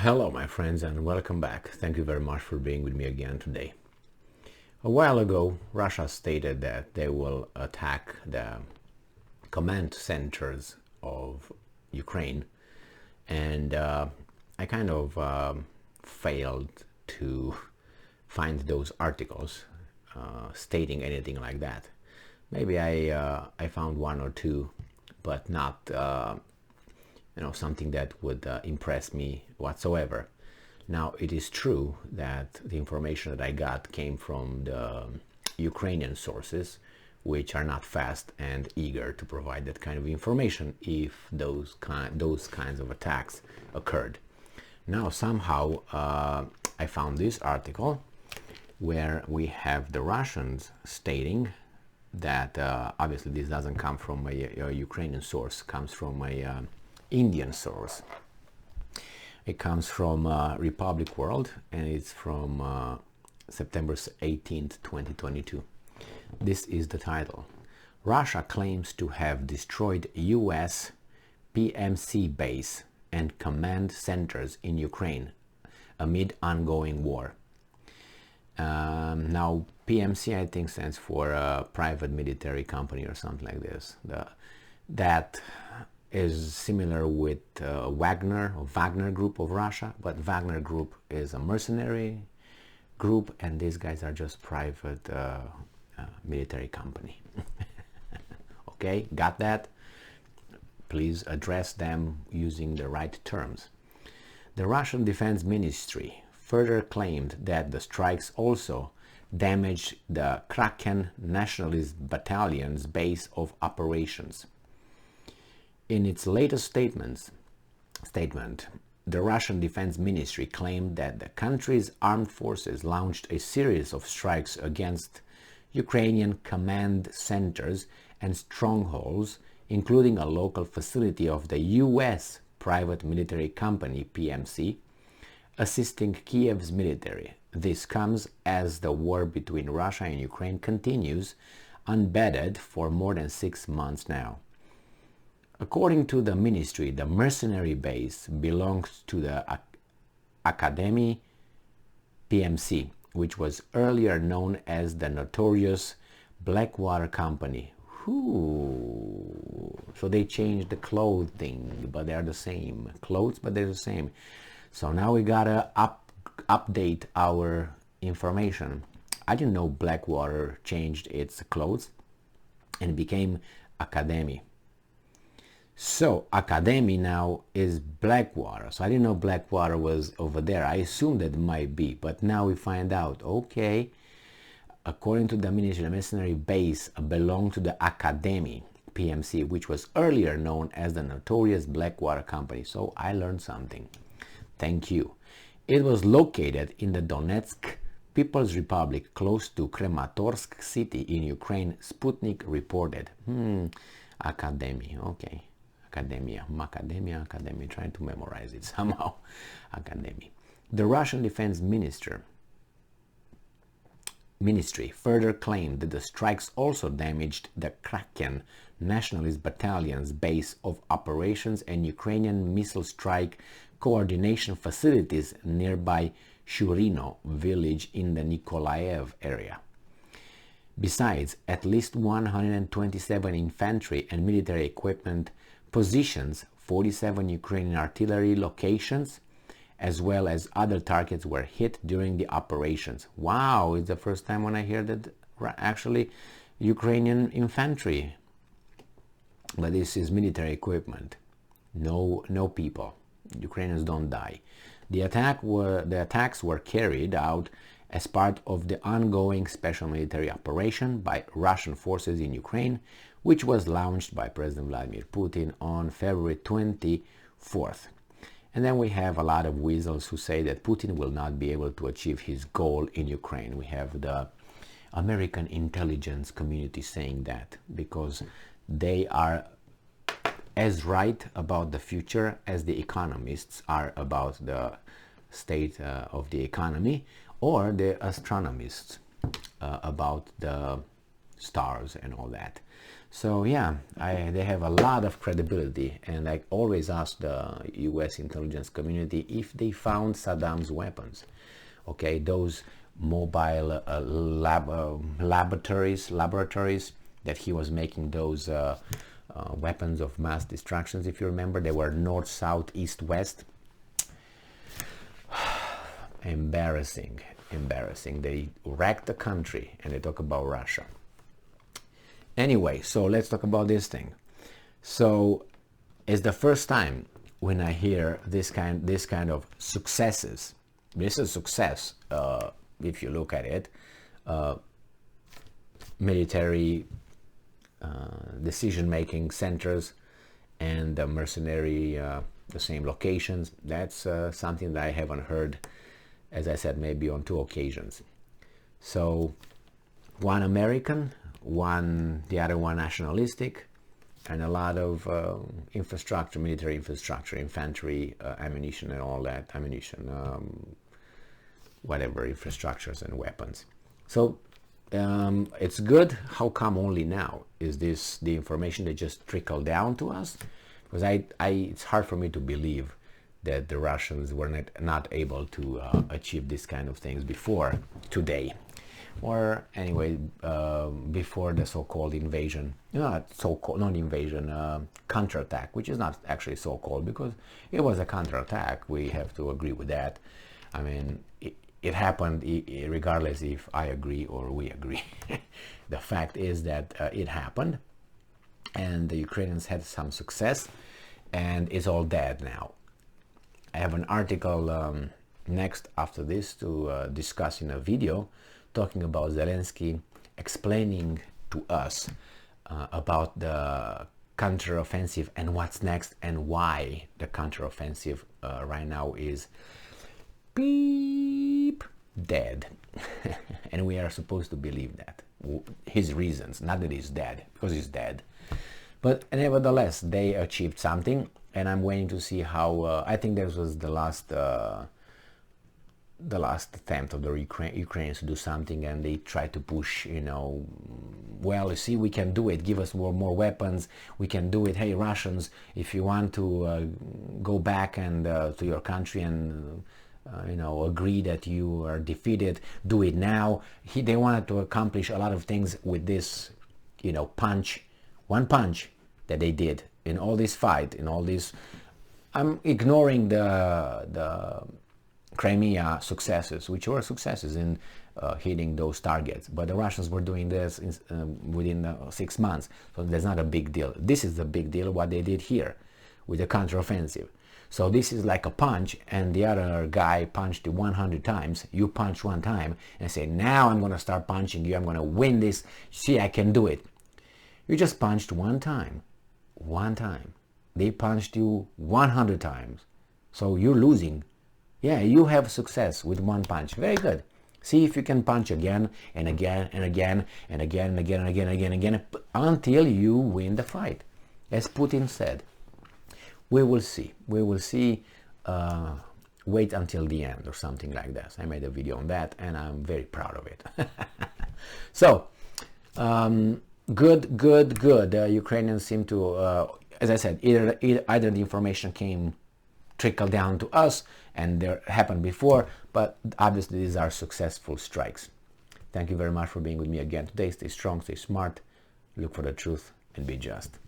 Hello my friends and welcome back. Thank you very much for being with me again today. A while ago, Russia stated that they will attack the command centers of Ukraine, and I kind of failed to find those articles stating anything like that. Maybe I found one or two, but not something that would impress me whatsoever. Now, it is true that the information that I got came from the Ukrainian sources, which are not fast and eager to provide that kind of information if those kinds of attacks occurred. Now, somehow I found this article where we have the Russians stating that obviously this doesn't come from a Ukrainian source, comes from a Indian source. It comes from Republic World, and it's from September 18th, 2022. This is the title. Russia claims to have destroyed US PMC base and command centers in Ukraine amid ongoing war. Now, PMC I think stands for private military company or something like this. That is similar with Wagner Group of Russia, but Wagner Group is a mercenary group, and these guys are just private military company. Okay, got that? Please address them using the right terms. The Russian Defense Ministry further claimed that the strikes also damaged the Kraken nationalist battalion's base of operations. In its latest statement, the Russian Defense Ministry claimed that the country's armed forces launched a series of strikes against Ukrainian command centers and strongholds, including a local facility of the US private military company PMC, assisting Kiev's military. This comes as the war between Russia and Ukraine continues unabated for more than 6 months now. According to the ministry, the mercenary base belongs to the Academy PMC, which was earlier known as the notorious Blackwater Company. So they changed the clothing, but they're the same. Clothes, but they're the same. So now we gotta update our information. I didn't know Blackwater changed its clothes and became Academy. So Academy now is Blackwater. So I didn't know Blackwater was over there. I assumed that it might be, but now we find out. Okay, according to the ministry, the mercenary base belonged to the Academy PMC, which was earlier known as the notorious Blackwater Company. So I learned something. Thank you. It was located in the Donetsk People's Republic, close to Kramatorsk city in Ukraine, Sputnik reported. Academy, okay. Academia, trying to memorize it somehow. Academy. The Russian Defense Ministry further claimed that the strikes also damaged the Kraken nationalist battalion's base of operations and Ukrainian missile strike coordination facilities nearby Shurino village in the Nikolaev area. Besides, at least 127 infantry and military equipment positions, 47 Ukrainian artillery locations, as well as other targets were hit during the operations. Wow, it's the first time when I hear that actually Ukrainian infantry. But this is military equipment. No people. Ukrainians don't die. The attacks were carried out as part of the ongoing special military operation by Russian forces in Ukraine, which was launched by President Vladimir Putin on February 24th. And then we have a lot of weasels who say that Putin will not be able to achieve his goal in Ukraine. We have the American intelligence community saying that because they are as right about the future as the economists are about the state of the economy, or the astronomists about the stars and all that. So yeah, they have a lot of credibility, and I always ask the U.S. intelligence community if they found Saddam's weapons. Okay, those mobile laboratories that he was making those weapons of mass destructions. If you remember, they were north, south, east, west. Embarrassing. They wrecked the country, and they talk about Russia. Anyway, so let's talk about this thing. So it's the first time when I hear this kind of successes. This is success, if you look at it. Military decision-making centers and the mercenary, the same locations. That's something that I haven't heard, as I said, maybe on 2 occasions. So one American, the other one nationalistic, and a lot of infrastructure, military infrastructure, infantry, ammunition and all that, whatever, infrastructures and weapons. So it's good. How come only now is this the information that just trickled down to us? Because it's hard for me to believe that the Russians were not able to achieve this kind of things before today. Or anyway, before the so-called invasion, counterattack, which is not actually so-called because it was a counterattack. We have to agree with that. I mean, it happened regardless if I agree or we agree. The fact is that it happened, and the Ukrainians had some success, and it's all dead now. I have an article next after this to discuss in a video, talking about Zelensky explaining to us about the counteroffensive and what's next and why the counteroffensive right now is beep dead. And we are supposed to believe that. His reasons, not that he's dead, because he's dead. But nevertheless, they achieved something, and I'm waiting to see how. I think this was the last attempt of the Ukrainians to do something, and they tried to push, well, you see, we can do it, give us more weapons, we can do it. Hey, Russians, if you want to go back and to your country and agree that you are defeated, do it now. They wanted to accomplish a lot of things with this, one punch that they did in all this fight, in all this. I'm ignoring the Crimea successes, which were successes in hitting those targets, but the Russians were doing this within 6 months, so that's not a big deal. This is the big deal, what they did here with the counteroffensive. So this is like a punch, and the other guy punched you 100 times, you punch one time and say, now I'm going to start punching you, I'm going to win this, see, I can do it. You just punched one time. They punched you 100 times, so you're losing. Yeah, you have success with one punch. Very good. See if you can punch again and again and again and again and again and again and again and again until you win the fight. As Putin said, we will see. We will see. Wait until the end or something like that. I made a video on that, and I'm very proud of it. So, good. Ukrainians seem to, as I said, either the information trickled down to us, and there happened before, but obviously these are successful strikes. Thank you very much for being with me again today. Stay strong, stay smart, look for the truth, and be just.